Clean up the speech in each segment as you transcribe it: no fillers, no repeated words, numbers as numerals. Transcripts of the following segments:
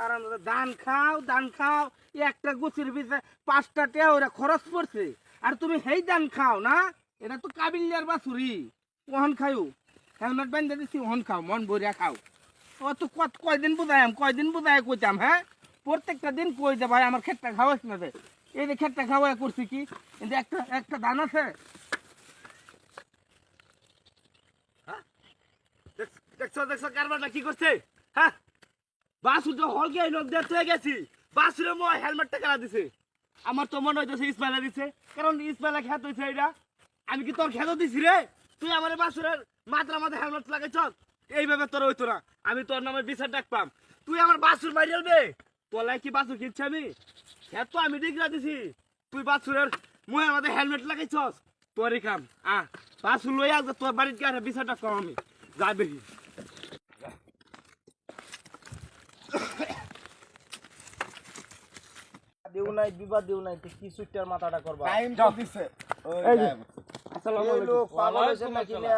আরাম ধান খাও একটা গুছির পিছে 5টা টাকা ওরা খরচ পড়ছে আর তুমি হেই ধান খাও না এটা তো কাবিলিয়ার বাছুরি ওহন খাইও হেলমেট বান্ধে দিছি ওহন খাও মন ভরিয়া খাও ও তো কয়দিন বুঝাই কইতাম হ্যাঁ প্রত্যেকটা দিন কই যে ভাই আমার ক্ষেতটা খাওয়াস না দে এই যে ক্ষেতটা খাওয়া করছি কি এই যে একটা ধান আছে দেখছো কারবারটা কি করছে হ্যাঁ বাসুর হল গিয়ে দেখতে গেছি বাসুরে মই হেলমেটটা কেনা দিছে আমার তো মনে হইতেছে ইসমাইলা দিছে কারণ ইসমাইলা খেত হইছে এটা আমি কি তোর খেত দিছি রে তুই আমার বাসুরের মাথার মাথায় হেলমেট লাগাইছ এইভাবে তোর হইতো না আমি তোর নামে বিচার ডাক পাম তুই আমার বাসুর মারিয়াল বে তোলাই কি বাসুর কিনছি আমি খেত তো আমি ডিগরা দিছি তুই বাসুরের মুহের মাথায় হেলমেট লাগাইছস তোরই কাম বাসুর লইয়া তোর বাড়িতে গিয়ে বিচার ডাক পাম আমি যাবে দেউ নাই বিবাদ দেউ নাই তুই কি সুইটার মাথাটা করবা টাইম তো দিছে এই যে আসসালামু এই লোক আলাইকুম পাগল হইছে নাকি না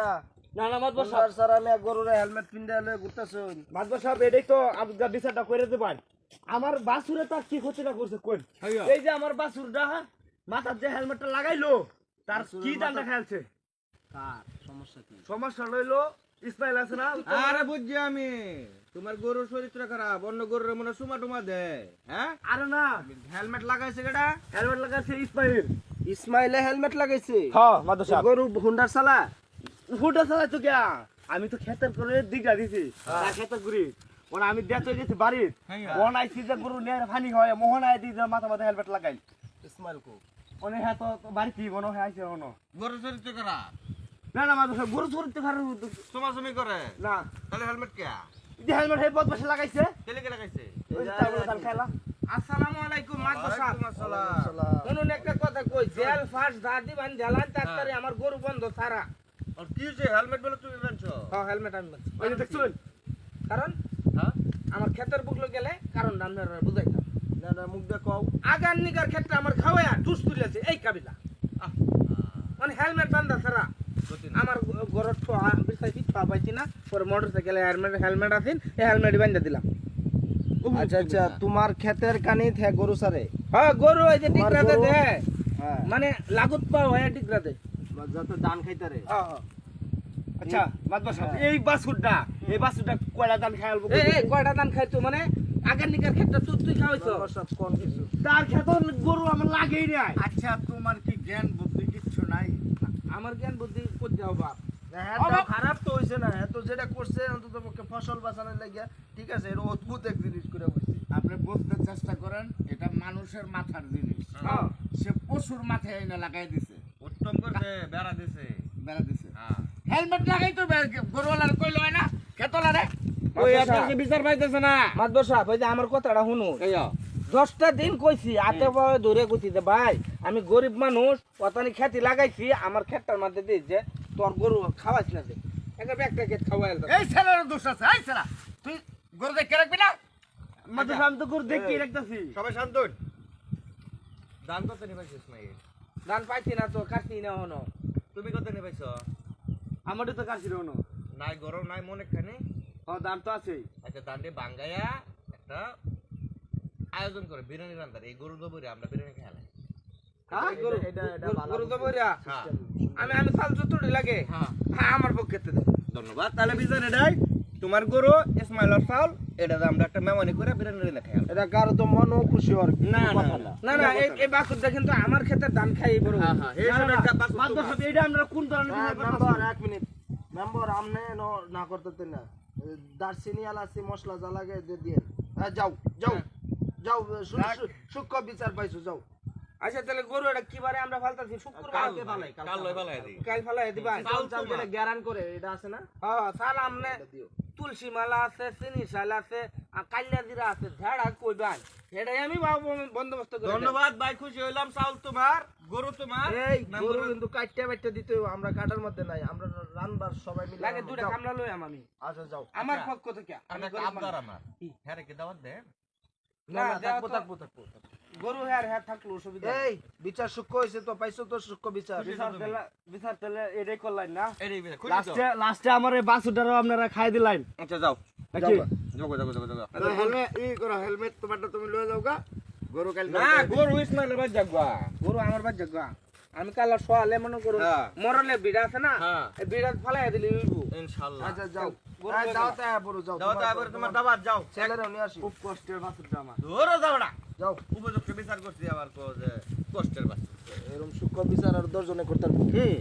না না মাতবর স্যার সাহেব স্যার আমি গরুরে হেলমেট পিনতে লয়ে ঘুরতেছুন মাতবর সাহেব এটাই তো আপনি বিচারটা করে দেবেন আমার বাসুরে তার কি ক্ষতিটা করছে কোন এই যে আমার বাসুরটা মাথার যে হেলমেটটা লাগাইলো তার কি দানটা খেলছে কার সমস্যা কি সমস্যা লইলো ইসমাইল আছে না আরে বুঝছি আমি তোমার গরুর চরিত্র খারাপ অন্য গরুর মনে সুমা টুমা দেয় হ্যাঁ আরে না হেলমেট লাগাইছে কেডা হেলমেট লাগাইছে ইসমাইল ইসমাইলে হেলমেট লাগাইছে হ্যাঁ মাতবর সাহেব গরু হুন্ডার চালা ফুটা চালাই তো কে আমি তো খেতের করে দিগা দিছি তার খেতের গুড়ি ওনা আমি দেখতে গেছি বাড়ির ওন আইছি যে গরু নিয়ে ফানি হয় মোহন আই দি মাথা মাথা হেলমেট লাগাই ইসমাইল কো ওনে হ্যাঁ তো বাড়িতে মনে হয় আইছে ওনো গরুর চরিত্র খারাপ না না মাথা গরু চুরিতে খারাপ সুমাসুমি করে না তাহলে হেলমেট কে যে হেলমেট হে বহুত বসে লাগাইছে কেলে কে লাগাইছে ওই যে তারপরে কাল খেলা আসসালামু আলাইকুম মাতবর সাহেব শুনুন একটা কথা কই জেল ফাঁস দাদি বান জালান তাড়াতাড়ি আমার গরু বন্ধ সারা আর কি হইছে হেলমেট বলে তুমি বানছো হ্যাঁ হেলমেট আমি বানছি। ওই যে দেখছুন কারণ হ্যাঁ আমার ক্ষেতের বুকলো গেলে কারণ আপনারা বুঝাইতাম না না মুখ দে কও আগার নিগার ক্ষেত্রে আমার খাওয়ায়া জুস তুলেছে এই কাবিলা মানে হেলমেট বান্ধা সারা আমার গরর ছোয়া বিছাই পিঠা পাইছি না পরে মোটরসাইকেলে হেলমেট আছেন এই হেলমেট বান্ধা দিলাম আচ্ছা আচ্ছা তোমার ক্ষেতের কানি থে গরু সারে হ্যাঁ গরু এই যে তোমার টিকরাতে গরু? দে হ্যাঁ মানে লাগুত পাও হয় টিকরাতে যাতে ধান খাইতে রে হ্যাঁ হ্যাঁ আচ্ছা মাতবর সাহেব এই বাসুরটা কয়টা দান খাইলবো এই কয়টা দান খাইতো মানে আগার নিগার ক্ষেত্রে তুই খাওয়াইছো সব কোন কিছু তার ক্ষেত গরু আমার লাগেই নাই আচ্ছা তোমার কি জ্ঞান বুদ্ধি কিচ্ছু নাই আমার জ্ঞান বুদ্ধি করতে হবে হ্যাঁ খারাপ তো হইছে না এত যেটা করছে অন্তত পক্ষে ফসল বাঁচানোর লাগিয়া ঠিক আছে এটা অদ্ভুত এক জিনিস করে বলছি আপনি বুঝতে চেষ্টা করেন এটা মানুষের মাথার জিনিস হ্যাঁ সে পশুর মাথায় এনে লাগাই দিছে উত্তম করছে বেড়া দিছে বেড়া দিছে হ্যাঁ হেলমেট লাগাই তো গরুওয়ালার কইল হয় না খেতলারে ওই আপনাকে বিচার পাইতেছে না মাতবর সাহেব ওই যে আমার কথাটা শুনো 10টা দিন কইছি হাতে পায়ে ধরে কইছি যে ভাই আমি গরিব মানুষ অতানি খেতি লাগাইছি আমার ক্ষেতটার মধ্যে দিস যে তোর গরু খাওয়াইছ না যে একটা ব্যাগটা খেত খাওয়াই এই ছেলের দোষ আছে এই ছেলা তুই গরু দেখে রাখবি না মাতবর সাহেব তো গরু দেখি রাখতেছি সবাই শান্ত হন। দান কত নিবাইছ ইসমাইল ধান পাইছি না তো কাটছি না হনো তুমি কত নিবাইছ আমারও তো কাটছি হনো নাই গরম নাই মনে খানে ও দাম তো আছেই আচ্ছা দান্ডে বাঙ্গায়া একটা আয়োজন করে বিরিয়ানি রান্দার এই গরু গোবরে আমরা বিরিয়ানি খেলাই হ্যাঁ গরু এটা গরু তো বইরা হ্যাঁ আমি চাল চতুরি লাগে হ্যাঁ হ্যাঁ আমার পক্ষে তো দেন ধন্যবাদ তাহলে বিজন এটাই তোমার গরু ইসমাইলের চাউল এটা আমরা একটা মেহমানি করে বিরিয়ানি রেলে খাই এটা কারো তো মনও খুশি হওয়ার না, না, কথা না। না না এই বাকুর দেখেন তো আমার ক্ষেতে ধান খাই বড় হ্যাঁ, হ্যাঁ, এই সব একটা বাছুর মাতবর সাহেব এইটা আমরা কোন ধরনের বিচার করতেছি? মেম্বার 1 মিনিট মেম্বার আমনে না করতে না দারচিনি এলাচি মশলা যা লাগে দিয়ে যাও যাও যাও সূক্ষ্ম বিচার পাইছো যাও আচ্ছা তাহলে গরু এটা কিবারে আমরা ফালতাছি শুক্রবার কালকে ফালাই কাল লই ফালাই দি কাল ফালাই দিবা চাল চাল যেটা গ্যারান করে এটা আছে না হ্যাঁ সাল আমনে এটা দিও তুলসী মালা আছে চিনি শাল আছে আর কালিয়া জিরা আছে ঝাড়া কইবান এটাই আমি বন্দোবস্ত করে ধন্যবাদ ভাই খুশি হইলাম চাউল তোমার গরু তোমার এই গরু কিন্তু কাটতে বাইটতে দিতে হবে, আমরা কাটার মধ্যে নাই আমরা রানবার সবাই মিলে লাগে দুইটা যাও। কামলা লই আমি আচ্ছা যাও আমার পক্ষ থেকে আমি একটা আবদার আমার হ্যাঁ কি দাওয়াত দে না না যাও থাকবো তো। থাকবো গরু হ্যাঁ থাকলো অসুবিধা নেই। এই বিচার সূক্ষ্ম হয়েছে তো পাইছো তো সূক্ষ্ম বিচার বিচার তেলে এটাই করলেন না এই খুশি তো লাস্টে আমার এই বাসুটারও আপনারা খাই দিলেন আচ্ছা যাও নাকি জগো জগো জগো জগো হেলমেট ই করো হেলমেট তোমারটা তুমি লয়ে যাও গা গরু কাল না গরু ইসমাইলের বাদ যাগবা গরু আমার বাদ যাগবা আমি কাল সোয়ালে মনে করো হ্যাঁ। মরলে বিড়া আছে না হ্যাঁ। এই বিড়া ফালাই দিলি হইবো ইনশাআল্লাহ আচ্ছা যাও গরু এই লয়ে যাও যাও। তা বড় যাও যাও তো এবার তোমার দাবাত যাও ছেলেরাও নিয়ে আসি খুব কষ্টের বাছুরটা আমার ধরো যাও না যাও উপযুক্ত বিচার করছি আবার কো যে কষ্টের বাস এরকম সূক্ষ্ম বিচার আর 10 জনে করতে পারবো হুম